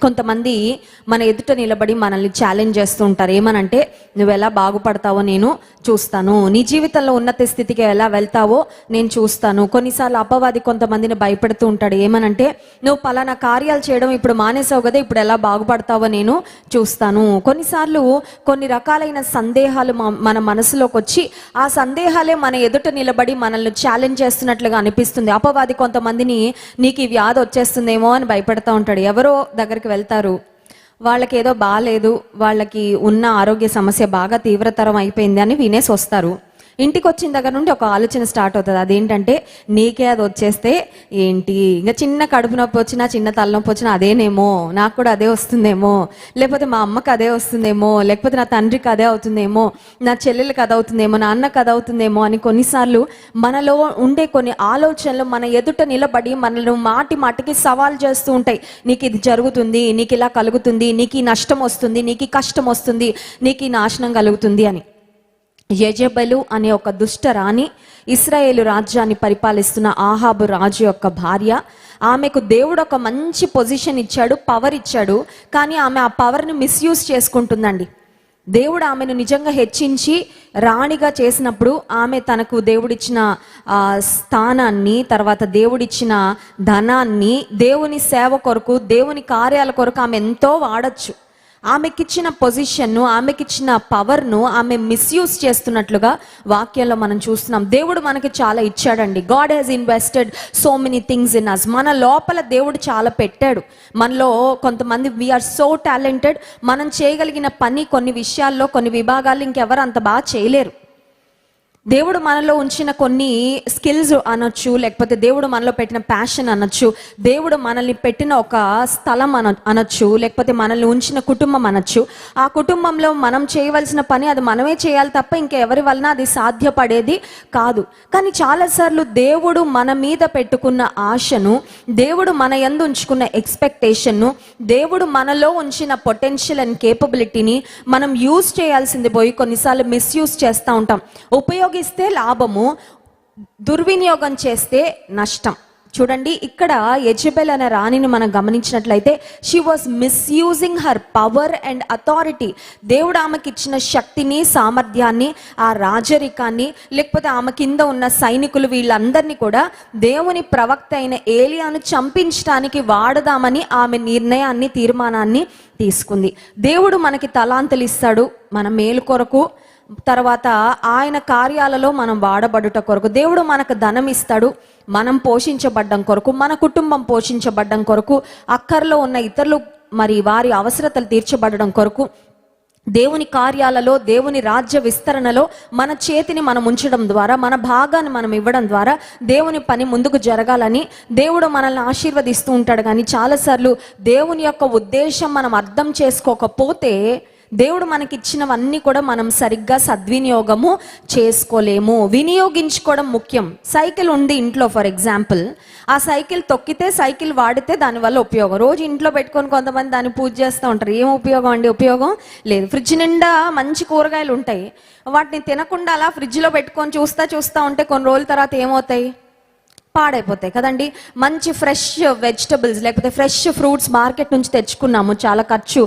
కొంతమంది మన ఎదుట నిలబడి మనల్ని ఛాలెంజ్ చేస్తూ ఉంటారు. ఏమనంటే, నువ్వు ఎలా బాగుపడతావో నేను చూస్తాను, నీ జీవితంలో ఉన్నత స్థితికి ఎలా వెళ్తావో నేను చూస్తాను. కొన్నిసార్లు అపవాది కొంతమందిని భయపెడుతూ ఉంటాడు. ఏమనంటే, నువ్వు పలానా కార్యాలు చేయడం ఇప్పుడు మానేసావు కదా, ఇప్పుడు ఎలా బాగుపడతావో నేను చూస్తాను. కొన్నిసార్లు కొన్ని రకాలైన సందేహాలు మన మనసులోకి వచ్చి ఆ సందేహాలే మన ఎదుట నిలబడి మనల్ని ఛాలెంజ్ చేస్తున్నట్లుగా అనిపిస్తుంది. అపవాది కొంతమందిని నీకు ఈ వ్యాధి వచ్చేస్తుందేమో అని భయపెడతా ఉంటాడు. ఎవరో దగ్గరికి వెళ్తారు, వాళ్ళకి ఏదో బాగాలేదు, వాళ్ళకి ఉన్న ఆరోగ్య సమస్య బాగా తీవ్రతరం అయిపోయింది అని వినేసి వస్తారు. ఇంటికి వచ్చిన దగ్గర నుండి ఒక ఆలోచన స్టార్ట్ అవుతుంది. అదేంటంటే, నీకే అది వచ్చేస్తే ఏంటి, ఇంకా చిన్న కడుపు నొప్పి వచ్చినా చిన్న తలనొప్పి వచ్చినా అదేనేమో, నాకు కూడా అదే వస్తుందేమో, లేకపోతే మా అమ్మకి అదే వస్తుందేమో, లేకపోతే నా తండ్రికి అదే అవుతుందేమో, నా చెల్లెలకి అది అవుతుందేమో, నా అన్నకి అది అవుతుందేమో అని కొన్నిసార్లు మనలో ఉండే కొన్ని ఆలోచనలు మన ఎదుట నిలబడి మనల్ని మాటికి సవాల్ చేస్తూ ఉంటాయి. నీకు ఇది జరుగుతుంది, నీకు ఇలా కలుగుతుంది, నీకు ఈ నష్టం వస్తుంది, నీకు ఈ కష్టం వస్తుంది, నీకు ఈ నాశనం కలుగుతుంది అని. యెజెబెలు అనే ఒక దుష్ట రాణి ఇశ్రాయేలు రాజ్యాన్ని పరిపాలిస్తున్న ఆహాబు రాజు యొక్క భార్య. ఆమెకు దేవుడు ఒక మంచి పొజిషన్ ఇచ్చాడు, పవర్ ఇచ్చాడు. కానీ ఆమె ఆ పవర్ని మిస్యూజ్ చేసుకుంటుందండి. దేవుడు ఆమెను నిజంగా హెచ్చించి రాణిగా చేసినప్పుడు ఆమె తనకు దేవుడిచ్చిన స్థానాన్ని, తర్వాత దేవుడిచ్చిన ధనాన్ని దేవుని సేవ కొరకు, దేవుని కార్యాల కొరకు ఆమె ఎంతో వాడచ్చు. ఆమెకిచ్చిన పొజిషన్ను, ఆమెకిచ్చిన పవర్ను ఆమె మిస్యూజ్ చేస్తున్నట్లుగా వాక్యంలో మనం చూస్తున్నాం. దేవుడు మనకి చాలా ఇచ్చాడండి. God has invested so many things in us. మన లోపల దేవుడు చాలా పెట్టాడు. మనలో కొంతమంది వీఆర్ సో టాలెంటెడ్. మనం చేయగలిగిన పని కొన్ని విషయాల్లో, కొన్ని విభాగాల్లో ఇంకెవరు అంత బాగా చేయలేరు. దేవుడు మనలో ఉంచిన కొన్ని స్కిల్స్ అనొచ్చు, లేకపోతే దేవుడు మనలో పెట్టిన ప్యాషన్ అనొచ్చు, దేవుడు మనల్ని పెట్టిన ఒక స్థలం అనొచ్చు, లేకపోతే మనల్ని ఉంచిన కుటుంబం అనొచ్చు. ఆ కుటుంబంలో మనం చేయవలసిన పని అది మనమే చేయాలి తప్ప ఇంకెవరి వలన అది సాధ్యపడేది కాదు. కానీ చాలాసార్లు దేవుడు మన మీద పెట్టుకున్న ఆశను, దేవుడు మన యందు ఉంచుకున్న ఎక్స్పెక్టేషన్ను, దేవుడు మనలో ఉంచిన పొటెన్షియల్ అండ్ కేపబిలిటీని మనం యూజ్ చేయాల్సింది పోయి కొన్నిసార్లు మిస్యూజ్ చేస్తూ ఉంటాం. ఉపయోగిస్తే లాభము, దుర్వినియోగం చేస్తే నష్టం. చూడండి, ఇక్కడ యెజెబెల్ అనే రాణిని మనం గమనించినట్లయితే, she was misusing her power and authority. దేవుడు ఆమెకి ఇచ్చిన శక్తిని, సామర్థ్యాన్ని, ఆ రాజరికాన్ని, లేకపోతే ఆమె కింద ఉన్న సైనికులు, వీళ్ళందరినీ కూడా దేవుని ప్రవక్త అయిన ఏలియాను చంపించడానికి వాడదామని ఆమె నిర్ణయాన్ని, తీర్మానాన్ని తీసుకుంది. దేవుడు మనకి తలాంతులు ఇస్తాడు మన మేలు కొరకు, తర్వాత ఆయన కార్యాలలో మనం వాడబడుట కొరకు. దేవుడు మనకు ధనం ఇస్తాడు మనం పోషించబడ్డం కొరకు, మన కుటుంబం పోషించబడ్డం కొరకు, అక్కర్లో ఉన్న ఇతరులు మరి వారి అవసరతలు తీర్చబడడం కొరకు. దేవుని కార్యాలలో, దేవుని రాజ్య విస్తరణలో మన చేతిని మనం ఉంచడం ద్వారా, మన భాగాన్ని మనం ఇవ్వడం ద్వారా దేవుని పని ముందుకు జరగాలని దేవుడు మనల్ని ఆశీర్వదిస్తూ ఉంటాడు. కానీ చాలాసార్లు దేవుని యొక్క ఉద్దేశం మనం అర్థం చేసుకోకపోతే దేవుడు మనకిచ్చినవన్నీ కూడా మనం సరిగ్గా సద్వినియోగము చేసుకోలేము. వినియోగించుకోవడం ముఖ్యం. సైకిల్ ఉంది ఇంట్లో, ఫర్ ఎగ్జాంపుల్, ఆ సైకిల్ తొక్కితే, సైకిల్ వాడితే దానివల్ల ఉపయోగం. రోజు ఇంట్లో పెట్టుకొని కొంతమంది దాన్ని పూజ చేస్తూ ఉంటారు. ఏం ఉపయోగం అండి? ఉపయోగం లేదు. ఫ్రిడ్జ్ నిండా మంచి కూరగాయలు ఉంటాయి, వాటిని తినకుండా అలా ఫ్రిడ్జ్లో పెట్టుకొని చూస్తూ ఉంటే కొన్ని రోజుల తర్వాత ఏమవుతాయి? పాడైపోతాయి కదండి. మంచి ఫ్రెష్ వెజిటబుల్స్ లేకపోతే ఫ్రెష్ ఫ్రూట్స్ మార్కెట్ నుంచి తెచ్చుకున్నాము, చాలా ఖర్చు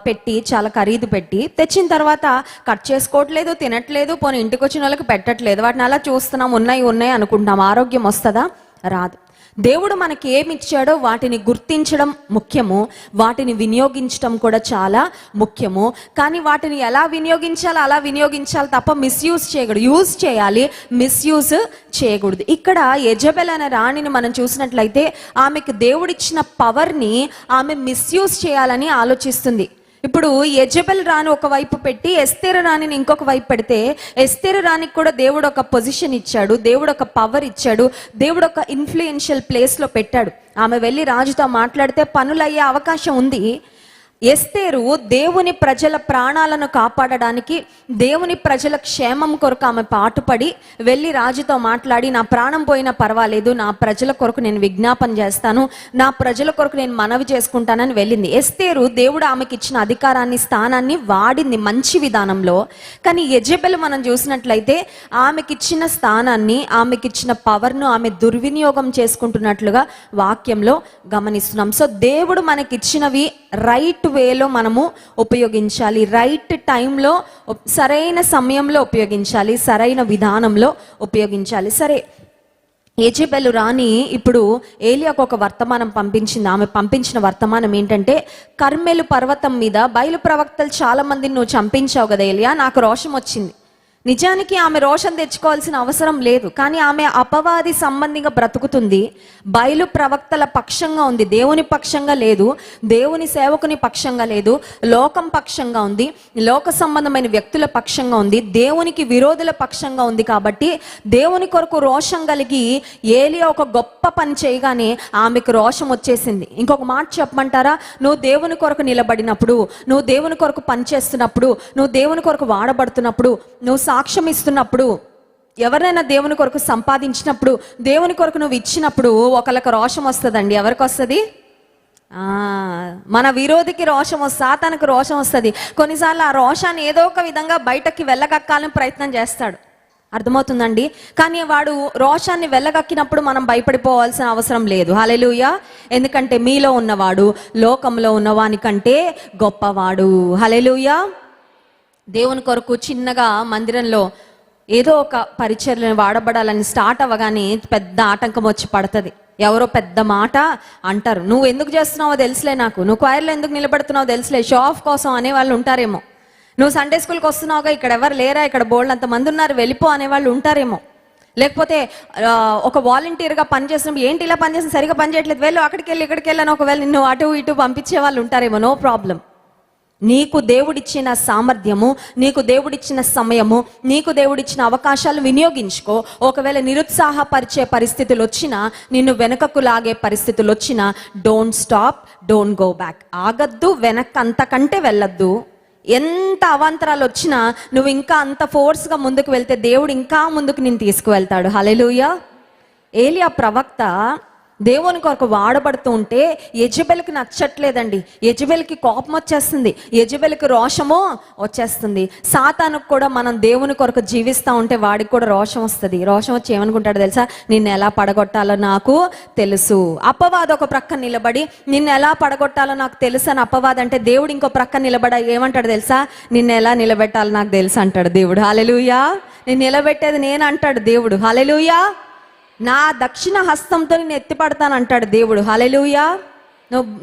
పెట్టి, చాలా ఖరీదు పెట్టి తెచ్చిన తర్వాత కట్ చేసుకోవట్లేదు, తినట్లేదు, పోనీ ఇంటికి వచ్చిన వాళ్ళకి పెట్టట్లేదు. వాటిని అలా చూస్తున్నాం, ఉన్నాయి అనుకుంటున్నాం. ఆరోగ్యం వస్తుందా? రాదు. దేవుడు మనకి ఏమి ఇచ్చాడో వాటిని గుర్తించడం ముఖ్యము, వాటిని వినియోగించడం కూడా చాలా ముఖ్యము. కానీ వాటిని ఎలా వినియోగించాలో అలా వినియోగించాలి తప్ప మిస్యూజ్ చేయకూడదు. యూజ్ చేయాలి, మిస్యూజ్ చేయకూడదు. ఇక్కడ యెజెబెల్ అనే రాణిని మనం చూసినట్లయితే ఆమెకు దేవుడిచ్చిన పవర్ని ఆమె మిస్యూజ్ చేయాలని ఆలోచిస్తుంది. ఇప్పుడు యెజెబెల్ రాణి ఒకవైపు పెట్టి ఎస్తేరు రాణిని ఇంకొక వైపు పెడితే, ఎస్తేరు రాణికి కూడా దేవుడు ఒక పొజిషన్ ఇచ్చాడు, దేవుడు ఒక పవర్ ఇచ్చాడు, దేవుడు ఒక ఇన్ఫ్లుయెన్షియల్ ప్లేస్లో పెట్టాడు. ఆమె వెళ్ళి రాజుతో మాట్లాడితే పనులు అయ్యే అవకాశం ఉంది. ఎస్తేరు దేవుని ప్రజల ప్రాణాలను కాపాడడానికి, దేవుని ప్రజల క్షేమం కొరకు ఆమె పాటుపడి వెళ్ళి రాజుతో మాట్లాడి, నా ప్రాణం పోయినా పర్వాలేదు, నా ప్రజల కొరకు నేను విజ్ఞాపన చేస్తాను, నా ప్రజల కొరకు నేను మనవి చేసుకుంటానని వెళ్ళింది. ఎస్తేరు దేవుడు ఆమెకి ఇచ్చిన అధికారాన్ని, స్థానాన్ని వాడింది మంచి విధానంలో. కానీ యెజెబెల్ మనం చూసినట్లయితే ఆమెకిచ్చిన స్థానాన్ని, ఆమెకిచ్చిన పవర్ను ఆమె దుర్వినియోగం చేసుకుంటున్నట్లుగా వాక్యంలో గమనిస్తున్నాం. సో దేవుడు మనకిచ్చినవి రైట్ వేలో మనము ఉపయోగించాలి, రైట్ టైంలో, సరైన సమయంలో ఉపయోగించాలి, సరైన విధానంలో ఉపయోగించాలి. సరే, యెజెబెలు రాణి ఇప్పుడు ఏలియాకు ఒక వర్తమానం పంపించింది. ఆమె పంపించిన వర్తమానం ఏంటంటే, కర్మెలు పర్వతం మీద బయలు ప్రవక్తలు చాలా మందిని నువ్వు చంపించావు కదా ఏలియా, నాకు రోషం వచ్చింది. నిజానికి ఆమె రోషం తెచ్చుకోవాల్సిన అవసరం లేదు, కానీ ఆమె అపవాది సంబంధిగా బ్రతుకుతుంది, బయలు ప్రవక్తల పక్షంగా ఉంది, దేవుని పక్షంగా లేదు, దేవుని సేవకుని పక్షంగా లేదు, లోకం పక్షంగా ఉంది, లోక సంబంధమైన వ్యక్తుల పక్షంగా ఉంది, దేవునికి విరోధుల పక్షంగా ఉంది. కాబట్టి దేవుని కొరకు రోషం కలిగి ఏలియా ఒక గొప్ప పని చేయగానే ఆమెకు రోషం వచ్చేసింది. ఇంకొక మాట చెప్పమంటారా, నువ్వు దేవుని కొరకు నిలబడినప్పుడు, నువ్వు దేవుని కొరకు పనిచేస్తున్నప్పుడు, నువ్వు దేవుని కొరకు వాడబడుతున్నప్పుడు, నువ్వు సాక్ష్యం ఇస్తున్నప్పుడు, ఎవరైనా దేవుని కొరకు సంపాదించినప్పుడు, దేవుని కొరకు నువ్వు ఇచ్చినప్పుడు ఒకళ్ళకి రోషం వస్తుందండి. ఎవరికి వస్తుంది? మన విరోధికి రోషం వస్తుంది, సాతానుకు రోషం వస్తుంది. కొన్నిసార్లు ఆ రోషాన్ని ఏదో ఒక విధంగా బయటకి వెళ్ళగక్కాలని ప్రయత్నం చేస్తాడు, అర్థమవుతుందండి. కానీ వాడు రోషాన్ని వెళ్ళగక్కినప్పుడు మనం భయపడిపోవాల్సిన అవసరం లేదు. హల్లెలూయా. ఎందుకంటే మీలో ఉన్నవాడు లోకంలో ఉన్నవాని కంటే గొప్పవాడు. హల్లెలూయా. దేవుని కొరకు చిన్నగా మందిరంలో ఏదో ఒక పరిచర్యను వాడబడాలని స్టార్ట్ అవ్వగానే పెద్ద ఆటంకం వచ్చి పడుతుంది. ఎవరో పెద్ద మాట అంటారు, నువ్వు ఎందుకు చేస్తున్నావో తెలుసులే, నాకు నువ్వు క్వైర్లో ఎందుకు నిలబడుతున్నావో తెలుసులే, షో ఆఫ్ కోసం అనేవాళ్ళు ఉంటారేమో, నువ్వు సండే స్కూల్కి వస్తున్నావుగా, ఇక్కడ ఎవరు లేరా, ఇక్కడ బోల్డ్ అంతమంది ఉన్నారు, వెళ్ళిపో అనేవాళ్ళు ఉంటారేమో. లేకపోతే ఒక వాలంటీర్గా పనిచేసినప్పుడు, ఏంటి ఇలా పనిచేసిన, సరిగా పనిచేయట్లేదు, వెళ్ళు అక్కడికి వెళ్ళి ఇక్కడికి వెళ్ళని ఒకవేళ నిన్ను అటు ఇటు పంపించే వాళ్ళు ఉంటారేమో. No problem. నీకు దేవుడిచ్చిన సామర్థ్యము, నీకు దేవుడిచ్చిన సమయము, నీకు దేవుడిచ్చిన అవకాశాలు వినియోగించుకో. ఒకవేళ నిరుత్సాహపరిచే పరిస్థితులు వచ్చినా, నిన్ను వెనకకు లాగే పరిస్థితులు వచ్చినా, don't stop, don't go back. ఆగద్దు, వెనక్కి అంతకంటే వెళ్ళొద్దు. ఎంత అవాంతరాలు వచ్చినా నువ్వు ఇంకా అంత ఫోర్స్గా ముందుకు వెళ్తే దేవుడు ఇంకా ముందుకు నిన్ను తీసుకువెళ్తాడు. హల్లెలూయా. ఏలియా ప్రవక్త దేవుని కొరకు వాడబడుతూ ఉంటే యెజెబెల్కి నచ్చట్లేదండి. యెజెబెల్కి కోపం వచ్చేస్తుంది, యెజెబెల్కి రోషము వచ్చేస్తుంది. సాతానుకు కూడా మనం దేవుని కొరకు జీవిస్తూ ఉంటే వాడికి కూడా రోషం వస్తుంది. రోషం వచ్చి ఏమనుకుంటాడు తెలుసా, నిన్ను ఎలా పడగొట్టాలో నాకు తెలుసు. అపవాది ఒక ప్రక్క నిలబడి నిన్ను ఎలా పడగొట్టాలో నాకు తెలుసు అని అపవాది అంటే, దేవుడు ఇంకో ప్రక్క నిలబడి ఏమంటాడు తెలుసా, నిన్ను ఎలా నిలబెట్టాలో నాకు తెలుసు అంటాడు దేవుడు. హల్లెలూయా. నేను నిలబెట్టేది నేను అంటాడు దేవుడు. హల్లెలూయా. నా దక్షిణ హస్తంతో నేను ఎత్తిపడతాను అంటాడు దేవుడు. హల్లెలూయా.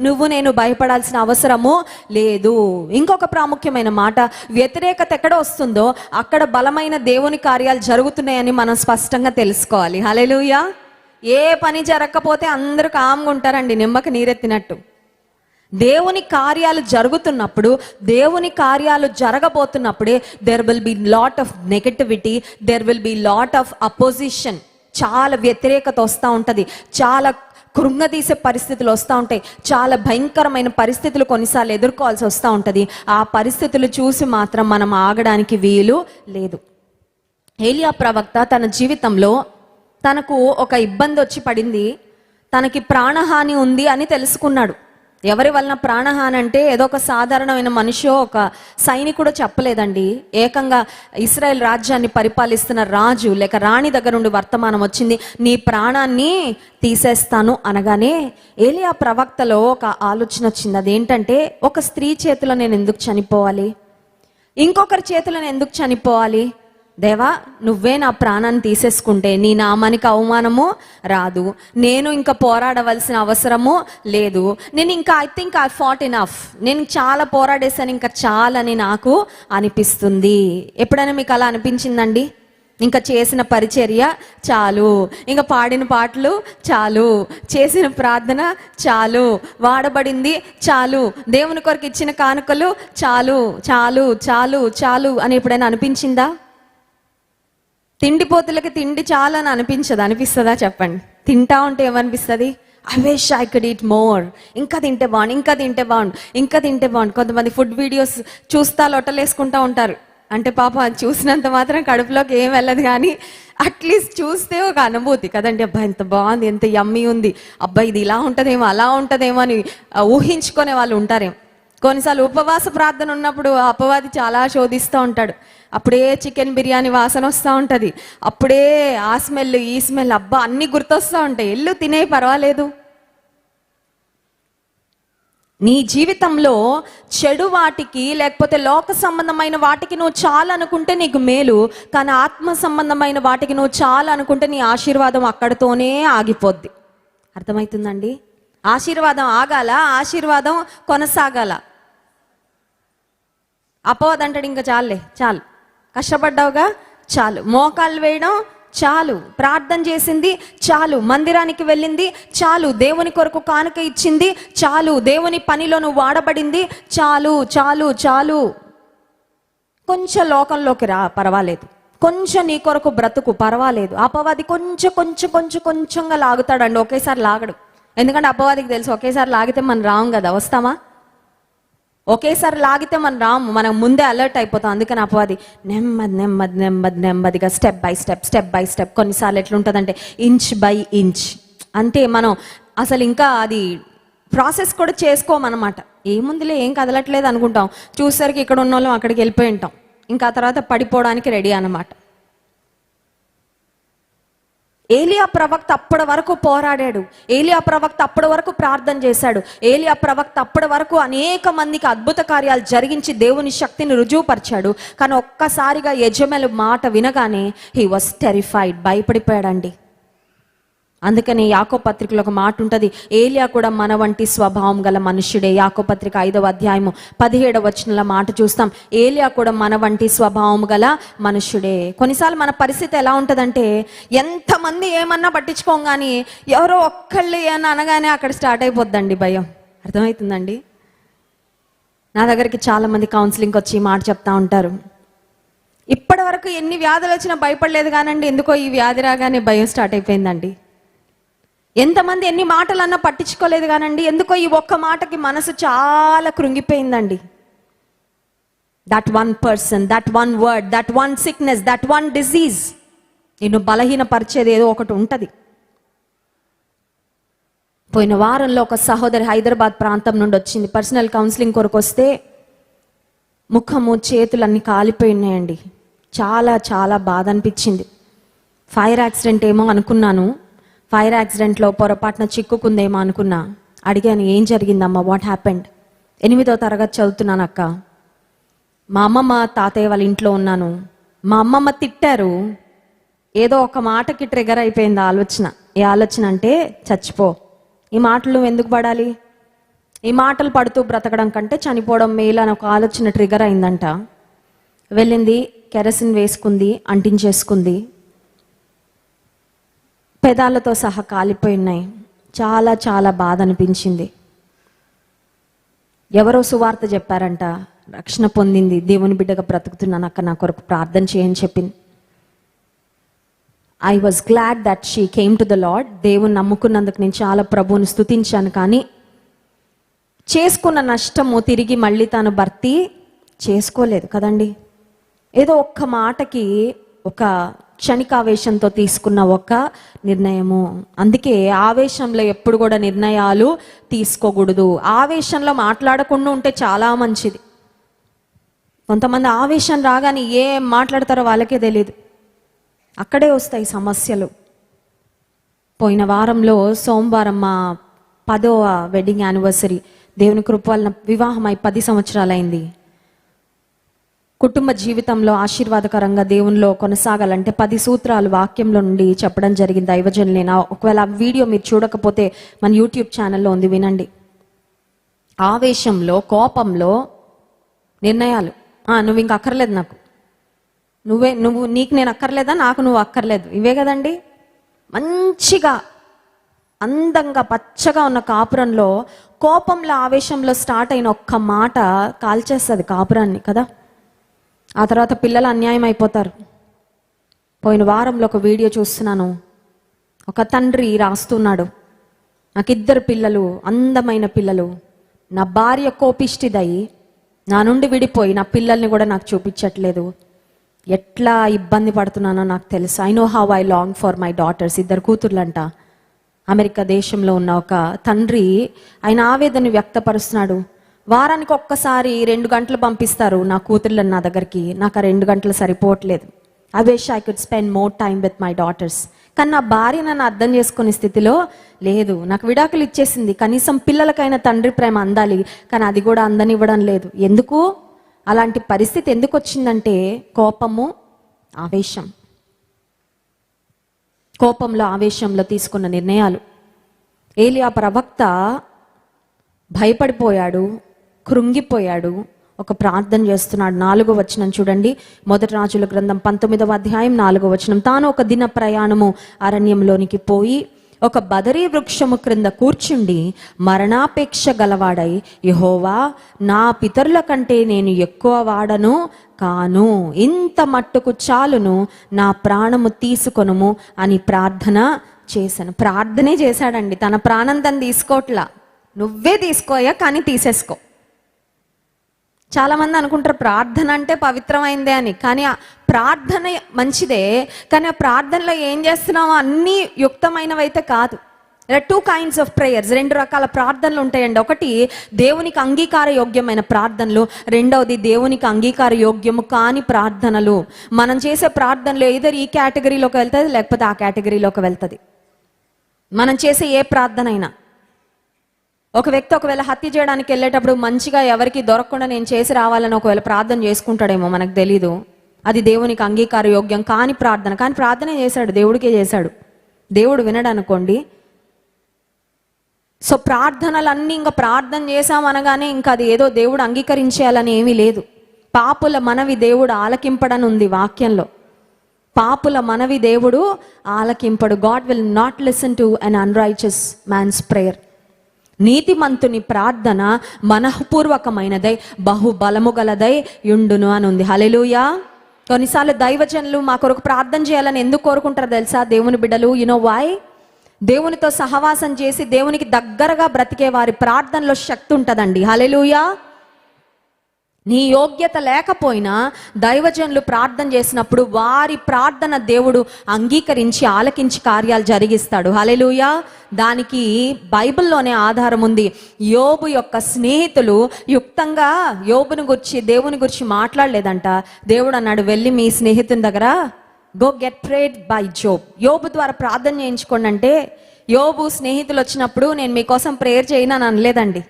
నువ్వు నేను భయపడాల్సిన అవసరము లేదు. ఇంకొక ప్రాముఖ్యమైన మాట, వ్యతిరేకత ఎక్కడ వస్తుందో అక్కడ బలమైన దేవుని కార్యాలు జరుగుతున్నాయని మనం స్పష్టంగా తెలుసుకోవాలి. హల్లెలూయా. ఏ పని జరగకపోతే అందరూ కామ్గా ఉంటారండి, నిమ్మకి నీరెత్తినట్టు. దేవుని కార్యాలు జరుగుతున్నప్పుడు, దేవుని కార్యాలు జరగబోతున్నప్పుడే there will be lot of negativity, there will be lot of opposition. చాలా వ్యతిరేకత వస్తూ ఉంటుంది, చాలా కృంగదీసే పరిస్థితులు వస్తూ ఉంటాయి, చాలా భయంకరమైన పరిస్థితులు కొన్నిసార్లు ఎదుర్కోవాల్సి వస్తూ ఉంటుంది. ఆ పరిస్థితులు చూసి మాత్రం మనం ఆగడానికి వీలు లేదు. ఏలియా ప్రవక్త తన జీవితంలో తనకు ఒక ఇబ్బంది వచ్చి పడింది, తనకి ప్రాణహాని ఉంది అని తెలుసుకున్నాడు. ఎవరి వలన ప్రాణహాని అంటే ఏదో ఒక సాధారణమైన మనిషో ఒక సైనికుడో చెప్పలేదండి. ఏకంగా ఇశ్రాయేల్ రాజ్యాన్ని పరిపాలిస్తున్న రాజు లేక రాణి దగ్గర నుండి వర్తమానం వచ్చింది, నీ ప్రాణాన్ని తీసేస్తాను అనగానే ఏలియా ప్రవక్తలో ఒక ఆలోచన వచ్చింది. అదేంటంటే, ఒక స్త్రీ చేతిలో నేను ఎందుకు చనిపోవాలి, ఇంకొకరి చేతిలో నేను ఎందుకు చనిపోవాలి, దేవా నువ్వే నా ప్రాణాన్ని తీసేసుకుంటే నీ నామానికి అవమానము రాదు, నేను ఇంకా పోరాడవలసిన అవసరము లేదు, నేను ఇంకా I think I fought enough, నేను చాలా పోరాడేశాను, ఇంకా చాలని నాకు అనిపిస్తుంది. ఎప్పుడైనా మీకు అలా అనిపించిందండి? ఇంకా చేసిన పరిచర్య చాలు, ఇంకా పాడిన పాటలు చాలు, చేసిన ప్రార్థన చాలు, వాడబడింది చాలు, దేవుని కొరకు ఇచ్చిన కానుకలు చాలు చాలు చాలు చాలు అని ఎప్పుడైనా అనిపించిందా? తిండిపోతులకి తిండి చాలు అని అనిపించదు, అనిపిస్తుందా చెప్పండి? తింటా ఉంటే ఏమనిపిస్తుంది? I wish I could eat more, ఇంకా తింటే బాగుండు, ఇంకా తింటే బాగుండు, ఇంకా తింటే బాగుండు. కొంతమంది ఫుడ్ వీడియోస్ చూస్తా లొట్టలేసుకుంటూ ఉంటారు. అంటే పాప అది చూసినంత మాత్రం కడుపులోకి ఏం వెళ్ళదు, కానీ అట్లీస్ట్ చూస్తే ఒక అనుభూతి కదండి. అబ్బా ఎంత బాగుంది, ఎంత యమ్మీ ఉంది, అబ్బా ఇది ఇలా ఉంటుందేమో అలా ఉంటుందేమో అని ఊహించుకునే వాళ్ళు ఉంటారేమో. కొన్నిసార్లు ఉపవాస ప్రార్థన ఉన్నప్పుడు అపవాది చాలా శోధిస్తూ ఉంటాడు. అప్పుడే చికెన్ బిర్యానీ వాసన వస్తూ ఉంటుంది, అప్పుడే ఆ స్మెల్ ఈ స్మెల్, అబ్బా అన్నీ గుర్తొస్తూ ఉంటాయి. ఎల్లు తినే పర్వాలేదు. నీ జీవితంలో చెడు వాటికి లేకపోతే లోక సంబంధమైన వాటికి నువ్వు చాలా అనుకుంటే నీకు మేలు, కానీ ఆత్మ సంబంధమైన వాటికి నువ్వు చాలా అనుకుంటే నీ ఆశీర్వాదం అక్కడితోనే ఆగిపోద్ది. అర్థమవుతుందండి? ఆశీర్వాదం ఆగాల, ఆశీర్వాదం కొనసాగాల. అపవాది అంటాడు ఇంకా చాలులే, చాలు, కష్టపడ్డావుగా చాలు, మోకాళ్ళు వేయడం చాలు, ప్రార్థన చేసింది చాలు, మందిరానికి వెళ్ళింది చాలు, దేవుని కొరకు కానుక ఇచ్చింది చాలు, దేవుని పనిలో నువ్వు వాడబడింది చాలు చాలు చాలు. కొంచెం లోకంలోకి రా పర్వాలేదు, కొంచెం నీ కొరకు బ్రతుకు పర్వాలేదు. అపవాది కొంచెం కొంచెం కొంచెం కొంచెంగా లాగుతాడండి, ఒకేసారి లాగడు. ఎందుకంటే అపవాదికి తెలుసు ఒకేసారి లాగితే మనం రాము కదా, వస్తామా? ఒకేసారి లాగితే మనం రాము, మనం ముందే అలర్ట్ అయిపోతాం. అందుకని అపవాది నెమ్మది నెమ్మది నెమ్మది నెమ్మదిగా step by step, step by step. కొన్నిసార్లు ఎట్లుంటుందంటే ఇంచ్ బై ఇంచ్, అంటే మనం అసలు ఇంకా అది ప్రాసెస్ కూడా చేసుకోమన్నమాట. ఏముందిలే ఏం కదలట్లేదు అనుకుంటాం, చూసేసరికి ఇక్కడ ఉన్న వాళ్ళం అక్కడికి వెళ్ళిపోయి ఉంటాం, ఇంకా తర్వాత పడిపోవడానికి రెడీ అన్నమాట. ఏలియా ప్రవక్త అప్పటి వరకు పోరాడాడు, ఏలియా ప్రవక్త అప్పటి వరకు ప్రార్థన చేశాడు, ఏలియా ప్రవక్త అప్పటి వరకు అనేక మందికి అద్భుత కార్యాలు జరిగించి దేవుని శక్తిని రుజువుపరిచాడు. కానీ ఒక్కసారిగా యెజెబెలు మాట వినగానే హీ వాస్ టెరిఫైడ్, భయపడిపోయాడండి. అందుకని యాకోబు పత్రికలో ఒక మాట ఉంటుంది, ఏలియా కూడా మన వంటి స్వభావం గల మనుష్యుడే. యాకోబు పత్రిక 5వ అధ్యాయము 17వ వచనంలో మాట చూస్తాం, ఏలియా కూడా మన వంటి స్వభావం గల మనుష్యుడే. కొన్నిసార్లు మన పరిస్థితి ఎలా ఉంటుందంటే, ఎంతమంది ఏమన్నా పట్టించుకోం, కానీ ఎవరో ఒక్కళ్ళు ఏమన్నా అనగానే అక్కడ స్టార్ట్ అయిపోద్దండి భయం. అర్థమవుతుందండి? నా దగ్గరికి చాలామంది కౌన్సిలింగ్కి వచ్చి ఈ మాట చెప్తా ఉంటారు, ఇప్పటి వరకు ఎన్ని వ్యాధులు వచ్చినా భయపడలేదు కానండి, ఎందుకో ఈ వ్యాధి రాగానే భయం స్టార్ట్ అయిపోయిందండి. ఎంతమంది ఎన్ని మాటలు అన్నా పట్టించుకోలేదు కానండి, ఎందుకో ఈ ఒక్క మాటకి మనసు చాలా కృంగిపోయిందండి. That one person, that one word, that one sickness, that one disease నిన్ను బలహీనపరిచేది ఏదో ఒకటి ఉంటుంది. పోయిన వారంలో ఒక సహోదరి హైదరాబాద్ ప్రాంతం నుండి వచ్చింది, పర్సనల్ కౌన్సిలింగ్ కొరకు వస్తే ముఖము చేతులన్నీ కాలిపోయి ఉన్నాయండి. చాలా చాలా బాధ అనిపించింది. ఫైర్ యాక్సిడెంట్ ఏమో అనుకున్నాను, ఫైర్ యాక్సిడెంట్లో పొరపాటున చిక్కుకుందేమో అనుకున్నా. అడిగాను, ఏం జరిగిందమ్మా, వాట్ హ్యాపెండ్? 8వ తరగతి చదువుతున్నాను అక్క, మా అమ్మమ్మ తాతయ్య వాళ్ళ ఇంట్లో ఉన్నాను, మా అమ్మమ్మ తిట్టారు, ఏదో ఒక మాటకి ట్రిగర్ అయిపోయింది ఆలోచన. ఏ ఆలోచన అంటే చచ్చిపో. ఈ మాటలు ఎందుకు పడాలి, ఈ మాటలు పడుతూ బ్రతకడం కంటే చనిపోవడం మేలు అని ఒక ఆలోచన ట్రిగర్ అయిందంట. వెళ్ళింది, కెరసిన్ వేసుకుంది, అంటించేసుకుంది, పెదాలతో సహా కాలిపోయి ఉన్నాయి. చాలా చాలా బాధ అనిపించింది. ఎవరో సువార్త చెప్పారంట, రక్షణ పొందింది, దేవుని బిడ్డగా బ్రతుకుతున్నాను అక్క, నా కొరకు ప్రార్థన చేయని చెప్పింది. I was glad that she came to the lord. దేవుని నమ్ముకున్నందుకు నేను చాలా ప్రభువుని స్తుతించాను. కానీ చేసుకున్న నష్టము తిరిగి మళ్ళీ తాను భర్తీ చేసుకోలేదు కదండి. ఏదో ఒక్క మాటకి, ఒక క్షణికావేశంతో తీసుకున్న ఒక నిర్ణయము. అందుకే ఆవేశంలో ఎప్పుడు కూడా నిర్ణయాలు తీసుకోకూడదు. ఆవేశంలో మాట్లాడకుండా ఉంటే చాలా మంచిది. కొంతమంది ఆవేశం రాగానే ఏం మాట్లాడతారో వాళ్ళకే తెలియదు, అక్కడే వస్తాయి సమస్యలు. పోయిన వారంలో సోమవారం మా 10వ వెడ్డింగ్ యానివర్సరీ. దేవుని కృప వలన వివాహమై 10 సంవత్సరాలైంది. కుటుంబ జీవితంలో ఆశీర్వాదకరంగా దేవునిలో కొనసాగాలంటే 10 సూత్రాలు వాక్యంలో నుండి చెప్పడం జరిగింది దైవజనులేనా. ఒకవేళ ఆ వీడియో మీరు చూడకపోతే మన యూట్యూబ్ ఛానల్లో ఉంది, వినండి. ఆవేశంలో, కోపంలో నిర్ణయాలు, నువ్వు ఇంక అక్కర్లేదు నాకు, నీకు నేను అక్కర్లేదా, నాకు నువ్వు అక్కర్లేదు, ఇవే కదండి. మంచిగా అందంగా పచ్చగా ఉన్న కాపురంలో కోపంలో, ఆవేశంలో స్టార్ట్ అయిన ఒక్క మాట కాల్చేస్తుంది కాపురాన్ని కదా. ఆ తర్వాత పిల్లలు అన్యాయం అయిపోతారు. పోయిన వారంలో ఒక వీడియో చూస్తున్నాను, ఒక తండ్రి రాస్తున్నాడు, నాకు 2 పిల్లలు, అందమైన పిల్లలు. నా భార్య కోపిష్టిదై నా నుండి విడిపోయి నా పిల్లల్ని కూడా నాకు చూపించట్లేదు. ఎట్లా ఇబ్బంది పడుతున్నానో నాకు తెలుసు. I know how I long for my daughters. 2 కూతుర్లంట. అమెరికా దేశంలో ఉన్న ఒక తండ్రి ఆయన ఆవేదన వ్యక్తపరుస్తున్నాడు. వారానికి ఒక్కసారి 2 గంటలు పంపిస్తారు నా కూతుర్లను నా దగ్గరికి. నాకు ఆ 2 గంటలు సరిపోవట్లేదు. I wish I could spend more time with my daughters. కానీ నా భార్య నన్ను అర్థం చేసుకునే స్థితిలో లేదు. నాకు విడాకులు ఇచ్చేసింది. కనీసం పిల్లలకైనా తండ్రి ప్రేమ అందాలి, కానీ అది కూడా అందనివ్వడం లేదు. ఎందుకు అలాంటి పరిస్థితి ఎందుకు వచ్చిందంటే కోపము, ఆవేశం. కోపంలో, ఆవేశంలో తీసుకున్న నిర్ణయాలు. ఏలియా ప్రవక్త భయపడిపోయాడు, కృంగిపోయాడు. ఒక ప్రార్థన చేస్తున్నాడు. 4వ వచనం చూడండి. 1 రాజుల గ్రంథం 19వ అధ్యాయం 4వ వచనం. తాను ఒక దిన ప్రయాణము అరణ్యంలోనికి పోయి ఒక బదరీ వృక్షము క్రింద కూర్చుండి మరణాపేక్ష గలవాడై, యెహోవా, నా పితరుల కంటే నేను ఎక్కువ వాడను కాను, ఇంత మట్టుకు చాలును, నా ప్రాణము తీసుకొనుము అని ప్రార్థన చేశాను. ప్రార్థనే చేశాడండి. తన ప్రాణం తను తీసుకోవట్లా. నువ్వే తీసుకోయా, కానీ తీసేసుకో. చాలా మంది అనుకుంటారు ప్రార్థన అంటే పవిత్రమైందే అని. కానీ ఆ ప్రార్థన మంచిదే, కానీ ఆ ప్రార్థనలో ఏం చేస్తున్నామో అన్నీ యుక్తమైనవైతే కాదు. there are 2 kinds of prayers. 2 రకాల ప్రార్థనలు ఉంటాయండి. ఒకటి దేవునికి అంగీకార యోగ్యమైన ప్రార్థనలు, రెండవది దేవునికి అంగీకార యోగ్యము కాని ప్రార్థనలు. మనం చేసే ప్రార్థనలు either ఈ కేటగిరీలోకి వెళ్తుంది, లేకపోతే ఆ కేటగిరీలోకి వెళ్తుంది. మనం చేసే ఏ ప్రార్థన అయినా. ఒక వ్యక్తి ఒకవేళ హత్య చేయడానికి వెళ్ళేటప్పుడు మంచిగా ఎవరికి దొరకకుండా నేను చేసి రావాలని ఒకవేళ ప్రార్థన చేసుకుంటాడేమో, మనకు తెలీదు. అది దేవునికి అంగీకార యోగ్యం కాని ప్రార్థన. కానీ ప్రార్థన చేశాడు, దేవుడికే చేశాడు. దేవుడు వినడు అనుకోండి. సో ప్రార్థనలన్నీ ఇంకా ప్రార్థన చేశామనగానే ఇంకా అది ఏదో దేవుడు అంగీకరించేయాలని ఏమీ లేదు. పాపుల మనవి దేవుడు ఆలకింపడని ఉంది వాక్యంలో. పాపుల మనవి దేవుడు ఆలకింపడు. God will not listen to un unrighteous man's prayer. నీతిమంతుని ప్రార్థన మనఃపూర్వకమైనదై బహుబలము గలదై యుండును అని ఉంది. హల్లెలూయా. కొన్నిసార్లు దైవజనులు మా కొరకు ప్రార్థన చేయాలని ఎందుకు కోరుకుంటారో తెలుసా దేవుని బిడ్డలు? You know why? దేవునితో సహవాసం చేసి దేవునికి దగ్గరగా బ్రతికే వారి ప్రార్థనలో శక్తి ఉంటుందండి. హల్లెలూయా. నీ యోగ్యత లేకపోయినా దైవజనులు ప్రార్థన చేసినప్పుడు వారి ప్రార్థన దేవుడు అంగీకరించి ఆలకించి కార్యాలు జరిగిస్తాడు. హల్లెలూయా. దానికి బైబిల్లోనే ఆధారం ఉంది. యోబు యొక్క స్నేహితులు యుక్తంగా యోబుని గురించి దేవుని గురించి మాట్లాడలేదంట. దేవుడు అన్నాడు, వెళ్ళి మీ స్నేహితుని దగ్గర go get prayed by Job. యోబు ద్వారా ప్రార్థన చేయించుకోండి అంటే యోబు స్నేహితులు వచ్చినప్పుడు నేను మీకోసం ప్రేయర్ చేయను అని అనలేదండి.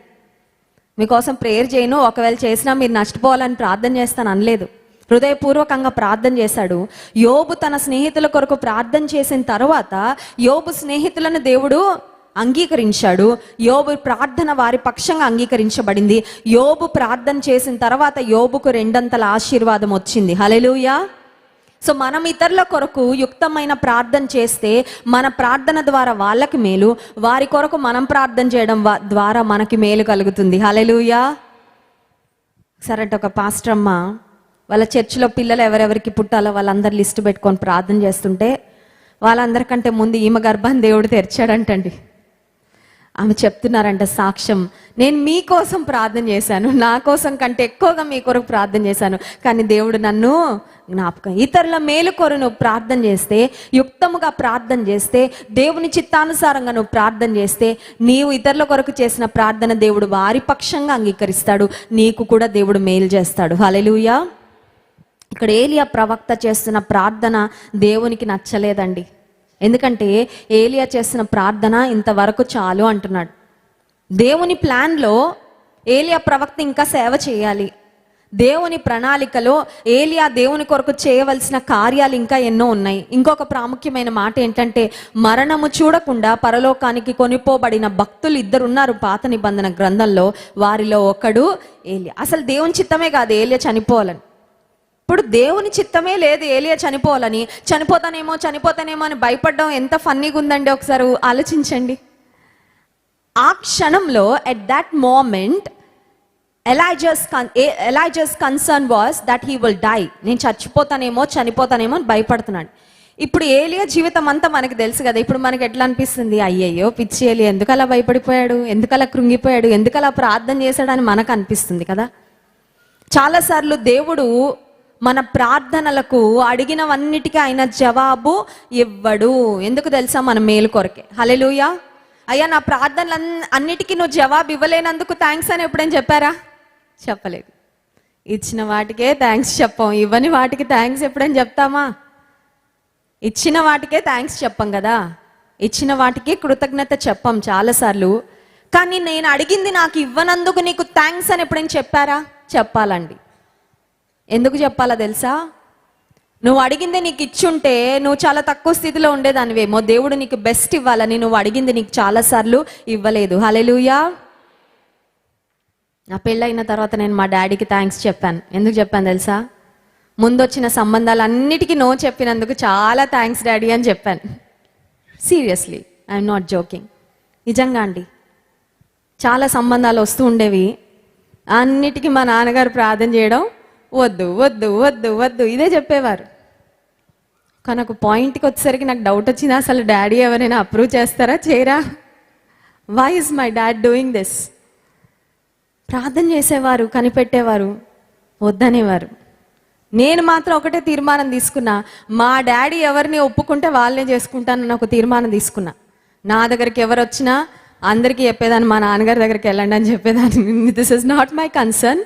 మీకోసం ప్రేయర్ చేయను, ఒకవేళ చేసినా మీరు నష్టపోవాలని ప్రార్థన చేస్తాను అనలేదు. హృదయపూర్వకంగా ప్రార్థన చేశాడు. యోబు తన స్నేహితుల కొరకు ప్రార్థన చేసిన తర్వాత యోబు స్నేహితులను దేవుడు అంగీకరించాడు. యోబు ప్రార్థన వారి పక్షంగా అంగీకరించబడింది. యోబు ప్రార్థన చేసిన తర్వాత యోబుకు 2 ఆశీర్వాదం వచ్చింది. హల్లెలూయా. సో మనం ఇతరుల కొరకు యుక్తమైన ప్రార్థన చేస్తే మన ప్రార్థన ద్వారా వాళ్ళకి మేలు, వారి కొరకు మనం ప్రార్థన చేయడం ద్వారా మనకి మేలు కలుగుతుంది. హల్లెలూయా. సరే, ఒక పాస్టర్ అమ్మ వాళ్ళ చర్చిలో పిల్లలు ఎవరెవరికి పుట్టాలో వాళ్ళందరి లిస్టు పెట్టుకొని ప్రార్థన చేస్తుంటే వాళ్ళందరికంటే ముందు ఈమె గర్భాన్ని దేవుడు తెరిచాడంటండి. ఆమె చెప్తున్నారంట సాక్ష్యం, నేను మీకోసం ప్రార్థన చేశాను, నా కోసం కంటే ఎక్కువగా మీ కొరకు ప్రార్థన చేశాను, కానీ దేవుడు నన్ను జ్ఞాపకం. ఇతరుల మేలు కొరకు నువ్వు ప్రార్థన చేస్తే, యుక్తముగా ప్రార్థన చేస్తే, దేవుని చిత్తానుసారంగా నువ్వు ప్రార్థన చేస్తే, నీవు ఇతరుల కొరకు చేసిన ప్రార్థన దేవుడు వారి పక్షంగా అంగీకరిస్తాడు, నీకు కూడా దేవుడు మేలు చేస్తాడు. హల్లెలూయా. ఇక్కడ ఏలియా ప్రవక్త చేస్తున్న ప్రార్థన దేవునికి నచ్చలేదండి. ఎందుకంటే ఏలియా చేసిన ప్రార్థన ఇంతవరకు చాలు అంటున్నాడు. దేవుని ప్లాన్లో ఏలియా ప్రవక్త ఇంకా సేవ చేయాలి. దేవుని ప్రణాళికలో ఏలియా దేవుని కొరకు చేయవలసిన కార్యాలు ఇంకా ఎన్నో ఉన్నాయి. ఇంకొక ప్రాముఖ్యమైన మాట ఏంటంటే, మరణము చూడకుండా పరలోకానికి కొనిపోబడిన భక్తులు 2 ఉన్నారు పాత నిబంధన గ్రంథంలో. వారిలో ఒకడు ఏలియా. అసలు దేవుని చిత్తమే కాదు ఏలియా చనిపోవాలని. ఇప్పుడు దేవుని చిత్తమే లేదు ఏలియా చనిపోవాలని. చనిపోతానేమో అని భయపడడం ఎంత ఫన్నీగా ఉందండి. ఒకసారి ఆలోచించండి. ఆ క్షణంలో at that moment Elijah's concern was that he will die. నేను చనిపోతానేమో అని భయపడుతున్నాడు. ఇప్పుడు ఏలియా జీవితం అంతా మనకి తెలుసు కదా. ఇప్పుడు మనకి ఎట్లా అనిపిస్తుంది, అయ్యయ్యో పిచ్చి ఏలి ఎందుకు అలా భయపడిపోయాడు, ఎందుకు అలా కృంగిపోయాడు, ఎందుకు అలా ప్రార్థన చేశాడని మనకు అనిపిస్తుంది కదా. చాలాసార్లు దేవుడు మన ప్రార్థనలకు అడిగినవన్నిటికీ ఆయన జవాబు ఇవ్వడు. ఎందుకు తెలుసా? మన మేలు కొరకే. హల్లెలూయా. అయ్యా నా ప్రార్థనలు అన్నిటికీ నువ్వు జవాబు ఇవ్వలేనందుకు థ్యాంక్స్ అని ఎప్పుడైనా చెప్పారా? చెప్పలేదు. ఇచ్చిన వాటికే థ్యాంక్స్ చెప్పాం, ఇవ్వని వాటికి థ్యాంక్స్ ఎప్పుడైనా చెప్తామా? ఇచ్చిన వాటికే థ్యాంక్స్ చెప్పం కదా, ఇచ్చిన వాటికి కృతజ్ఞత చెప్పం చాలాసార్లు. కానీ నేను అడిగింది నాకు ఇవ్వనందుకు నీకు థ్యాంక్స్ అని ఎప్పుడైనా చెప్పారా? చెప్పాలండి. ఎందుకు చెప్పాలా తెలుసా? నువ్వు అడిగింది నీకు ఇచ్చుంటే నువ్వు చాలా తక్కువ స్థితిలో ఉండేదానివేమో. దేవుడు నీకు బెస్ట్ ఇవ్వాలని నువ్వు అడిగింది నీకు చాలాసార్లు ఇవ్వలేదు. హల్లెలూయా. నా పెళ్ళైన తర్వాత నేను మా డాడీకి థ్యాంక్స్ చెప్పాను. ఎందుకు చెప్పాను తెలుసా? ముందొచ్చిన సంబంధాలన్నిటికీ నో చెప్పినందుకు చాలా థ్యాంక్స్ డాడీ అని చెప్పాను. Seriously, I'm not joking. నిజంగా అండి. చాలా సంబంధాలు వస్తూ ఉండేవి, అన్నిటికీ మా నాన్నగారు ప్రార్థన చేయడం, వద్దు వద్దు వద్దు వద్దు ఇదే చెప్పేవారు. కానీ ఒక పాయింట్కి వచ్చేసరికి నాకు డౌట్ వచ్చింది, అసలు డాడీ ఎవరైనా అప్రూవ్ చేస్తారా చేయరా? Why is my dad doing this? ప్రార్థన చేసేవారు, కనిపెట్టేవారు, వద్దనేవారు. నేను మాత్రం ఒకటే తీర్మానం తీసుకున్నా, మా డాడీ ఎవరిని ఒప్పుకుంటే వాళ్ళనే చేసుకుంటానని ఒక తీర్మానం తీసుకున్నా. నా దగ్గరికి ఎవరు వచ్చినా అందరికీ చెప్పేదాన్ని, మా నాన్నగారి దగ్గరికి వెళ్ళండి అని చెప్పేదాన్ని. This is not my concern.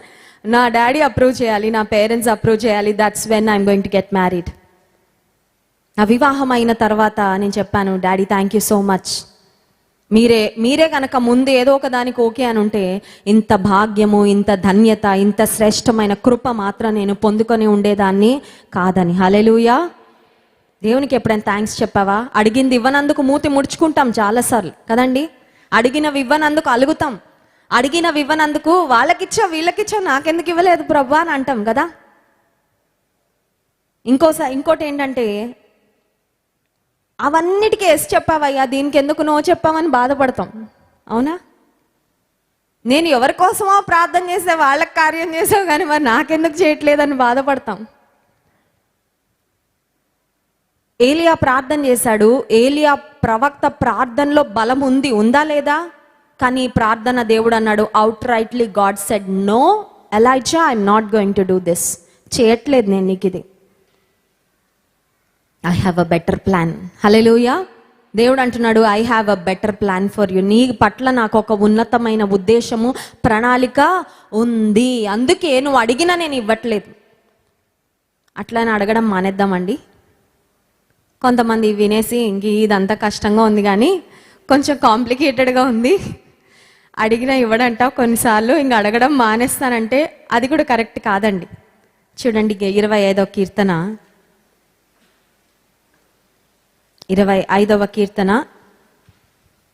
నా డాడీ అప్రూవ్ చేయాలి, నా పేరెంట్స్ అప్రూవ్ చేయాలి. That's when I'm going to get married. నా వివాహం అయిన తర్వాత నేను చెప్పాను, daddy thank you so much. మీరే కనుక ముందు ఏదో ఒక దానికి ఓకే అని ఉంటే ఇంత భాగ్యము, ఇంత ధన్యత, ఇంత శ్రేష్టమైన కృప మాత్రం నేను పొందుకొని ఉండేదాన్ని కాదని. హల్లెలూయా. దేవునికి ఎప్పుడైనా థ్యాంక్స్ చెప్పావా? అడిగింది ఇవ్వనందుకు మూతి ముడుచుకుంటాం చాలాసార్లు కదండి. అడిగినవి ఇవ్వనందుకు అలుగుతాం, అడిగినవి ఇవ్వనందుకు వాళ్ళకిచ్చా వీళ్ళకిచ్చా నాకెందుకు ఇవ్వలేదు ప్రభా అని అంటాం కదా. ఇంకోటి ఏంటంటే, అవన్నిటికీ ఎస్ చెప్పావయ్యా, దీనికి ఎందుకు నో చెప్పామని బాధపడతాం. అవునా? నేను ఎవరి కోసమో ప్రార్థన చేసే వాళ్ళకి కార్యం చేసావు కానీ మరి నాకెందుకు చేయట్లేదని బాధపడతాం. ఏలియా ప్రార్థన చేశాడు. ఏలియా ప్రవక్త ప్రార్థనలో బలం ఉందా లేదా? కానీ ప్రార్థన దేవుడు అన్నాడు, outrightly God said no Elijah, I'm not going to do this. చేయట్లేదు నేను నీకు ఇది. I have a better plan. Hallelujah. దేవుడు అంటున్నాడు, I have a better plan for you. నీ పట్ల నాకు ఒక ఉన్నతమైన ఉద్దేశము, ప్రణాళిక ఉంది. అందుకే నువ్వు అడిగినా నేను ఇవ్వట్లేదు. అట్లా అడగడం మానేద్దామండి. కొంతమంది వినేసి ఇంక ఇదంతా కష్టంగా ఉంది కానీ కొంచెం కాంప్లికేటెడ్గా ఉంది, అడిగినా ఇవ్వడంట కొన్నిసార్లు, ఇంక అడగడం మానేస్తానంటే అది కూడా కరెక్ట్ కాదండి. చూడండి 25వ కీర్తన 25వ కీర్తన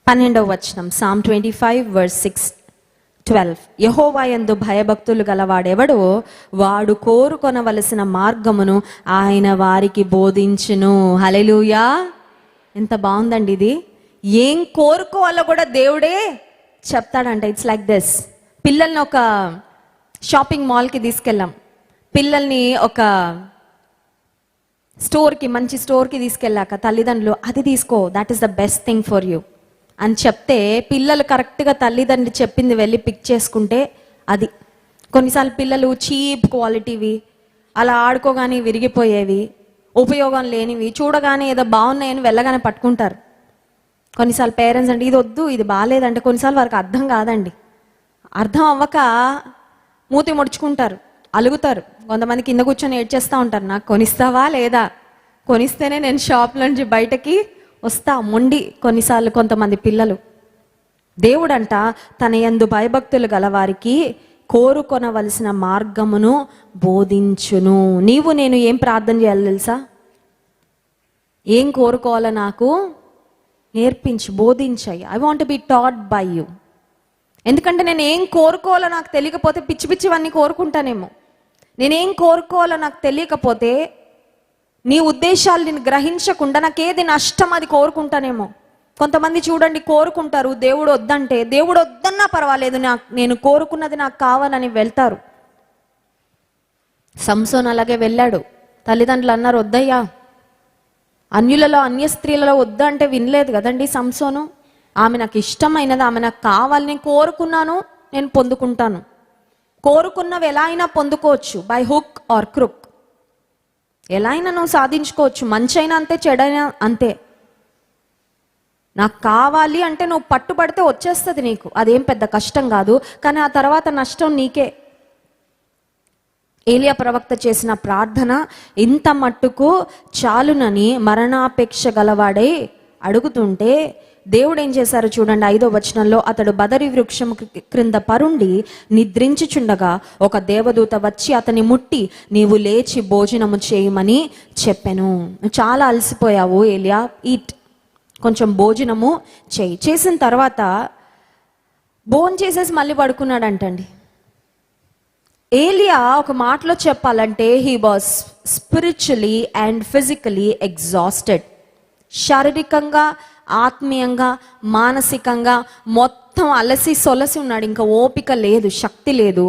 12వ వచనం. Psalm 25 verse 6-12. యెహోవా యందు భయభక్తులు గలవాడెవడో వాడు కోరుకొనవలసిన మార్గమును ఆయన వారికి బోధించును. హల్లెలూయా. ఎంత బాగుందండి ఇది. ఏం కోరుకోవాలో కూడా దేవుడే చెప్తాడంట. It's like this. పిల్లల్ని ఒక షాపింగ్ మాల్కి తీసుకెళ్ళాం, పిల్లల్ని ఒక స్టోర్కి, మంచి స్టోర్కి తీసుకెళ్ళాక తల్లిదండ్రులు అది తీసుకో, that is the best thing for you అని చెప్తే పిల్లలు కరెక్ట్గా తల్లిదండ్రులు చెప్పింది వెళ్ళి పిక్ చేసుకుంటే అది. కొన్నిసార్లు పిల్లలు చీప్ క్వాలిటీవి అలా ఆడుకోగానే విరిగిపోయేవి, ఉపయోగం లేనివి చూడగానే ఏదో బాగున్నాయని వెళ్ళగానే పట్టుకుంటారు. కొన్నిసార్లు పేరెంట్స్ అంటే ఇది వద్దు, ఇది బాగాలేదంటే కొన్నిసార్లు వారికి అర్థం కాదండి. అర్థం అవ్వక మూతి ముడుచుకుంటారు, అలుగుతారు. కొంతమంది కింద కూర్చొని ఏడ్చేస్తూ ఉంటారు, నాకు కొనిస్తావా లేదా, కొనిస్తేనే నేను షాప్ నుంచి బయటకి వస్తా మొండి కొన్నిసార్లు కొంతమంది పిల్లలు. దేవుడంట తన యందు భయభక్తులు గలవారికి కోరుకొనవలసిన మార్గమును బోధించును. నీవు నేను ఏం ప్రార్థన చేయాలి తెలుసా? ఏం కోరుకోవాలో నాకు నేర్పించు, బోధించాయి. I want be taught by you. ఎందుకంటే నేను ఏం కోరుకోవాలో నాకు తెలియకపోతే పిచ్చి పిచ్చివన్నీ కోరుకుంటానేమో. నేనేం కోరుకోవాలో నాకు తెలియకపోతే నీ ఉద్దేశాలు నేను గ్రహించకుండా నాకేది నష్టం అది కోరుకుంటానేమో. కొంతమంది చూడండి కోరుకుంటారు, దేవుడు వద్దంటే దేవుడు వద్దన్నా పర్వాలేదు, నేను కోరుకున్నది నాకు కావాలని వెళ్తారు. సంసోన్ అలాగే వెళ్ళాడు. తల్లిదండ్రులు అన్నారు, వద్దయ్యా అన్యులలో అన్య స్త్రీలలో వద్దంటే వినలేదు కదండి సంసోను. ఆమె నాకు ఇష్టమైనది, ఆమె నాకు కావాలి, నేను కోరుకున్నాను, నేను పొందుకుంటాను. కోరుకున్నవి ఎలా అయినా పొందుకోవచ్చు, బై హుక్ ఆర్ క్రుక్. ఎలా అయినా నువ్వు సాధించుకోవచ్చు, మంచి అయినా అంతే, చెడైనా అంతే. నాకు కావాలి అంటే నువ్వు పట్టుబడితే వచ్చేస్తుంది నీకు, అదేం పెద్ద కష్టం కాదు. కానీ ఆ తర్వాత నష్టం నీకే. ఏలియా ప్రవక్త చేసిన ప్రార్థన ఇంత మట్టుకు చాలునని మరణాపేక్ష గలవాడై అడుగుతుంటే దేవుడు ఏం చేశారు చూడండి. 5వ వచనంలో, అతడు బదరి వృక్షం క్రింద పరుండి నిద్రించుచుండగా ఒక దేవదూత వచ్చి అతని ముట్టి, నీవు లేచి భోజనము చేయమని చెప్పెను. చాలా అలసిపోయావు ఏలియా, ఈట్, కొంచెం భోజనము చేయి. చేసిన తర్వాత భోజనం చేసేసి మళ్ళీ పడుకున్నాడంటండి. ఏలియా ఒక మాటలో చెప్పాలంటే he was spiritually and physically exhausted. శారీరకంగా, ఆత్మీయంగా, మానసికంగా మొత్తం అలసి సొలసి ఉన్నాడు. ఇంకా ఓపిక లేదు, శక్తి లేదు.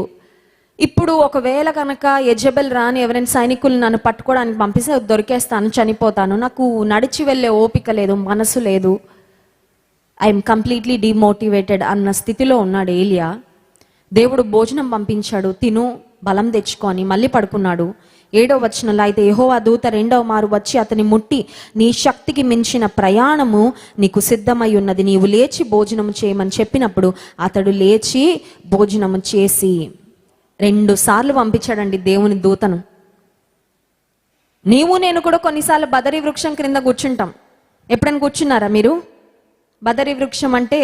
ఇప్పుడు ఒకవేళ కనుక యెజెబెల్ రాని ఎవరైనా సైనికులు నన్ను పట్టుకోవడానికి పంపిస్తే దొరికేస్తాను, చనిపోతాను, నాకు నడిచి వెళ్ళే ఓపిక లేదు, మనసు లేదు, ఐఎమ్ కంప్లీట్లీ డిమోటివేటెడ్ అన్న స్థితిలో ఉన్నాడు ఏలియా. దేవుడు భోజనం పంపించాడు, తిను, బలం తెచ్చుకొని మళ్ళీ పడుకున్నాడు. 7వ వచనంలో, అయితే యెహోవా దూత 2వ మారు వచ్చి అతని ముట్టి, నీ శక్తికి మించిన ప్రయాణము నీకు సిద్ధమై ఉన్నది, నీవు లేచి భోజనము చేయమని చెప్పినప్పుడు అతడు లేచి భోజనము చేసి 2 సార్లు పంపించాడండి దేవుని దూతను. నీవు నేను కూడా కొన్నిసార్లు బదరి వృక్షం క్రింద కూర్చుంటాం. ఎప్పుడైనా కూర్చున్నారా మీరు? బదరి వృక్షం అంటే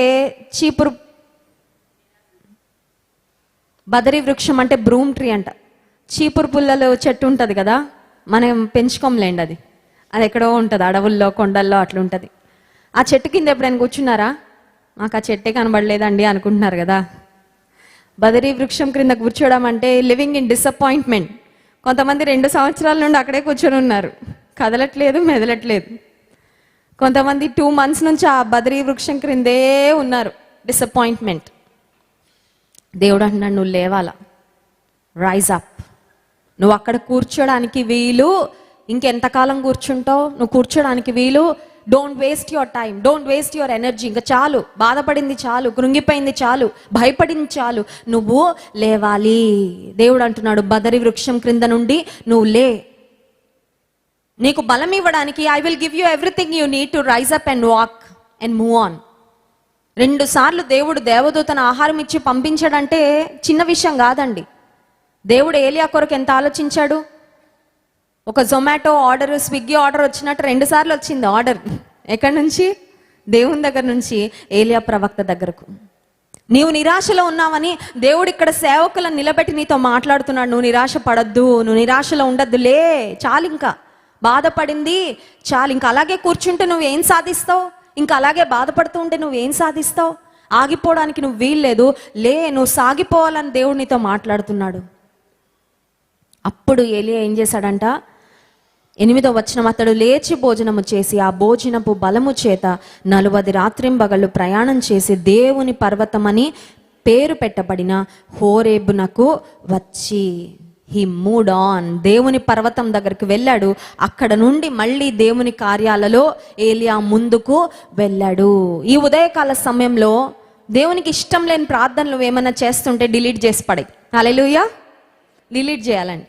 బదరి వృక్షం అంటే బ్రూమ్ ట్రీ అంట. చీపురు పుల్లలు చెట్టు ఉంటుంది కదా, మనం పెంచుకోంలేండి, అది ఎక్కడో ఉంటుంది, అడవుల్లో కొండల్లో అట్లా ఉంటుంది. ఆ చెట్టు కింద ఎప్పుడైనా కూర్చున్నారా? మాకు ఆ చెట్టే కనబడలేదండి అనుకుంటున్నారు కదా. బదరీ వృక్షం క్రింద కూర్చోవడం అంటే లివింగ్ ఇన్ డిసప్పాయింట్మెంట్. కొంతమంది 2 సంవత్సరాల నుండి అక్కడే కూర్చొని ఉన్నారు, కదలట్లేదు, మెదలట్లేదు. కొంతమంది 2 months నుంచి ఆ బదరీ వృక్షం క్రిందే ఉన్నారు, డిసప్పాయింట్మెంట్. దేవుడు అంటున్నాడు, నువ్వు లేవాలా, రైజ్ అప్. నువ్వు అక్కడ కూర్చోడానికి వీలు, ఇంకెంతకాలం కూర్చుంటావు? నువ్వు కూర్చోడానికి వీలు. Don't waste your time, don't waste your energy. ఇంకా చాలు, బాధపడింది చాలు, కృంగిపోయింది చాలు, భయపడింది చాలు, నువ్వు లేవాలి. దేవుడు అంటున్నాడు, బదరి వృక్షం క్రింద నుండి నువ్వు లే. నీకు బలం ఇవ్వడానికి I will give you everything you need to rise up and walk and move on. 2 సార్లు దేవుడు దేవదూతను ఆహారం ఇచ్చి పంపించాడంటే చిన్న విషయం కాదండి. దేవుడు ఏలియా కొరకు ఎంత ఆలోచించాడు. ఒక జొమాటో ఆర్డర్, స్విగ్గీ ఆర్డర్ వచ్చినట్టు 2 సార్లు వచ్చింది ఆర్డర్. ఎక్కడి నుంచి? దేవుని దగ్గర నుంచి ఏలియా ప్రవక్త దగ్గరకు. నీవు నిరాశలో ఉన్నావని దేవుడు ఇక్కడ సేవకులను నిలబెట్టి నీతో మాట్లాడుతున్నాడు. నువ్వు నిరాశ పడద్దు, నువ్వు నిరాశలో ఉండద్దు, లే, చాలు, ఇంకా బాధపడింది చాలు. ఇంకా అలాగే కూర్చుంటే నువ్వేం సాధిస్తావు? ఇంకా అలాగే బాధపడుతూ ఉంటే నువ్వేం సాధిస్తావు? ఆగిపోవడానికి నువ్వు వీల్లేదు, లే, నువ్వు సాగిపోవాలని దేవుడు నీతో మాట్లాడుతున్నాడు. అప్పుడు ఏలియా ఏం చేశాడంట? 8వ వచనం, అతడు లేచి భోజనము చేసి ఆ భోజనపు బలము చేత 40 రాత్రింబగళ్ళు ప్రయాణం చేసి దేవుని పర్వతమని పేరు పెట్టబడిన హోరేబునకు వచ్చి, హీ మూడ్ ఆన్, దేవుని పర్వతం దగ్గరికి వెళ్ళాడు. అక్కడ నుండి మళ్ళీ దేవుని కార్యాలలో ఏలియా ముందుకు వెళ్ళాడు. ఈ ఉదయకాల సమయంలో దేవునికి ఇష్టం లేని ప్రార్థనలు ఏమైనా చేస్తుంటే డిలీట్ చేసి పడే. హల్లెలూయా. డిలీట్ చేయాలండి,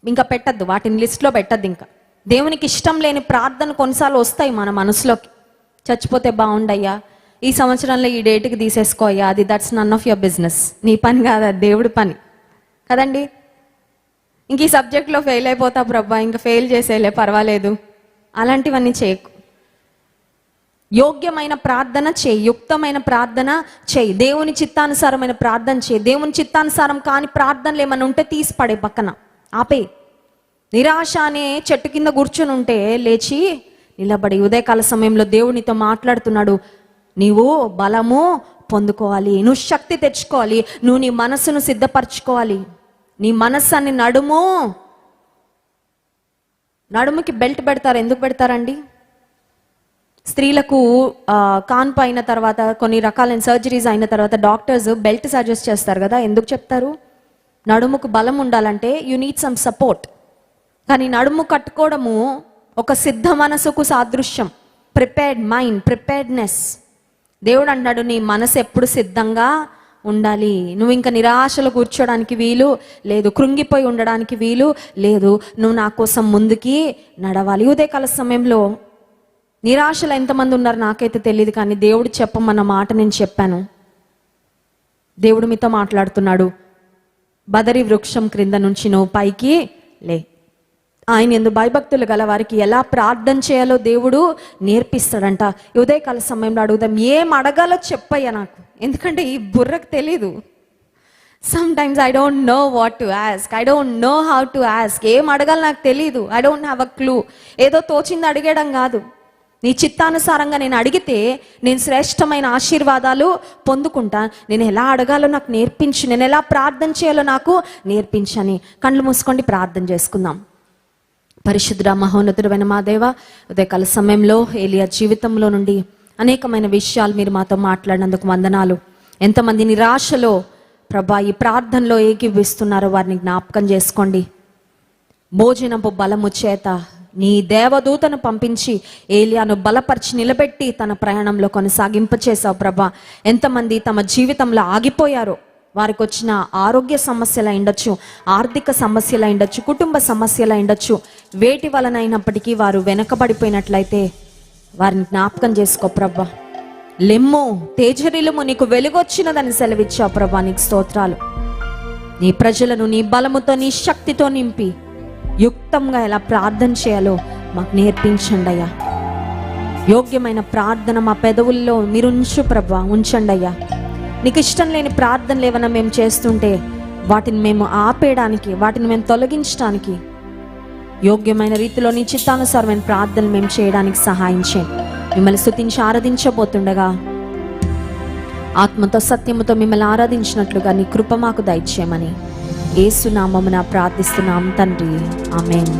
ఇంకా పెట్టద్దు, వాటిని లిస్ట్లో పెట్టద్దు. ఇంకా దేవునికి ఇష్టం లేని ప్రార్థన కొన్నిసార్లు వస్తాయి మన మనసులోకి. చచ్చిపోతే బాగుండయ్యా, ఈ సంవత్సరంలో ఈ డేట్కి తీసేసుకోయ్యా, అది that's none of your business, నీ పని కాదు, అది దేవుడి పని కదండి. ఇంక ఈ సబ్జెక్ట్లో ఫెయిల్ అయిపోతా ప్రభా, ఇంకా ఫెయిల్ చేసేలే పర్వాలేదు, అలాంటివన్నీ చేయకు. యోగ్యమైన ప్రార్థన చేయి, యుక్తమైన ప్రార్థన చేయి, దేవుని చిత్తానుసారమైన ప్రార్థన చేయి. దేవుని చిత్తానుసారం కాని ప్రార్థనలు ఏమైనా ఉంటే తీసి పడే, పక్కన ఆపే. నిరాశ అనే చెట్టు కింద కూర్చొని ఉంటే లేచి నిలబడి. ఉదయకాల సమయంలో దేవునితో మాట్లాడుతున్నాడు, నీవు బలము పొందుకోవాలి, నువ్వు శక్తి తెచ్చుకోవాలి, నువ్వు నీ మనస్సును సిద్ధపరచుకోవాలి. నీ మనస్సాన్ని నడుముకి బెల్ట్ పెడతారు. ఎందుకు పెడతారండి? స్త్రీలకు కాన్పు అయిన తర్వాత, కొన్ని రకాలైన సర్జరీస్ అయిన తర్వాత డాక్టర్స్ బెల్ట్ సజెస్ట్ చేస్తారు కదా. ఎందుకు చెప్తారు? నడుముకు బలం ఉండాలంటే యు నీడ్ సమ్ సపోర్ట్. కానీ నడుము కట్టుకోవడము ఒక సిద్ధ మనసుకు సాదృశ్యం. Prepared mind, preparedness. దేవుడు అంటాడు, నీ మనసు ఎప్పుడు సిద్ధంగా ఉండాలి. నువ్వు ఇంకా నిరాశలో కూర్చోడానికి వీలు లేదు, కృంగిపోయి ఉండడానికి వీలు లేదు. నువ్వు నా కోసం ముందుకి నడవాలి. ఉదయకాల సమయంలో నిరాశలో ఎంతమంది ఉన్నారు నాకైతే తెలియదు, కానీ దేవుడు చెప్పమన్న మాట నేను చెప్పాను. దేవుడు మీతో మాట్లాడుతున్నాడు. బదరి వృక్షం క్రింద నుంచి నువ్వు పైకి లే. ఆయన యందు భయభక్తులు గల వారికి ఎలా ప్రార్థన చేయాలో దేవుడు నేర్పిస్తాడంట. ఉదయకాల సమయంలో అడుగుదాం, ఏం అడగాలో చెప్పయ్యా నాకు, ఎందుకంటే ఈ బుర్రకు తెలీదు. Some times I don't know what to ask, I don't know how to ask. ఏం అడగాలో నాకు తెలీదు. I don't have a clue. ఏదో తోచింది అడిగేయడం కాదు. నీ చిత్తానుసారంగా నేను అడిగితే నేను శ్రేష్టమైన ఆశీర్వాదాలు పొందుకుంటా. నేను ఎలా అడగాలో నాకు నేర్పించు, నేను ఎలా ప్రార్థన చేయాలో నాకు నేర్పించని. కళ్ళు మూసుకోండి, ప్రార్థన చేసుకుందాం. పరిశుద్ధ మహోన్నతుడైన మా దేవ, ఉదయకాల సమయంలో ఏలియా జీవితంలో నుండి అనేకమైన విషయాలు మీరు మాతో మాట్లాడినందుకు వందనాలు. ఎంతమంది నిరాశలో ప్రభా ఈ ప్రార్థనలో ఏకీభవిస్తున్నారో వారిని జ్ఞాపకం చేసుకోండి. భోజనపు బలము చేత నీ దేవదూతను పంపించి ఏలియాను బలపరిచి నిలబెట్టి తన ప్రయాణంలో కొనసాగింపచేశావు ప్రభా. ఎంతమంది తమ జీవితంలో ఆగిపోయారో, వారికి వచ్చిన ఆరోగ్య సమస్యలు ఉండొచ్చు, ఆర్థిక సమస్యలు ఉండొచ్చు, కుటుంబ సమస్యలు ఉండొచ్చు. వేటి వలనైనప్పటికీ వారు వెనకబడిపోయినట్లయితే వారిని జ్ఞాపకం చేసుకో ప్రభా. లెమ్ము, తేజరిలుము, నీకు వెలుగొచ్చినదని సెలవిచ్చావు ప్రభా. నీకు స్తోత్రాలు. నీ ప్రజలను నీ బలముతో నీ శక్తితో నింపి యుక్తంగా ఎలా ప్రార్థన చేయాలో మాకు నేర్పించండి అయ్యా. యోగ్యమైన ప్రార్థన మా పెదవుల్లో మీరు ఉంచు ప్రభా, ఉంచండి అయ్యా. నీకు ఇష్టం లేని ప్రార్థనలు ఏమైనా మేము చేస్తుంటే వాటిని మేము ఆపేయడానికి, వాటిని మేము తొలగించడానికి, యోగ్యమైన రీతిలో నీ చిత్తానుసారమైన ప్రార్థనలు మేము చేయడానికి సహాయం చేయండి. మిమ్మల్ని స్తుతించి ఆరాధించబోతుండగా ఆత్మతో సత్యముతో మిమ్మల్ని ఆరాధించినట్లుగా నీ కృప మాకు దయచేయమని యేసు నామమున ప్రార్థిస్తున్నాం తండ్రి. ఆమేన్.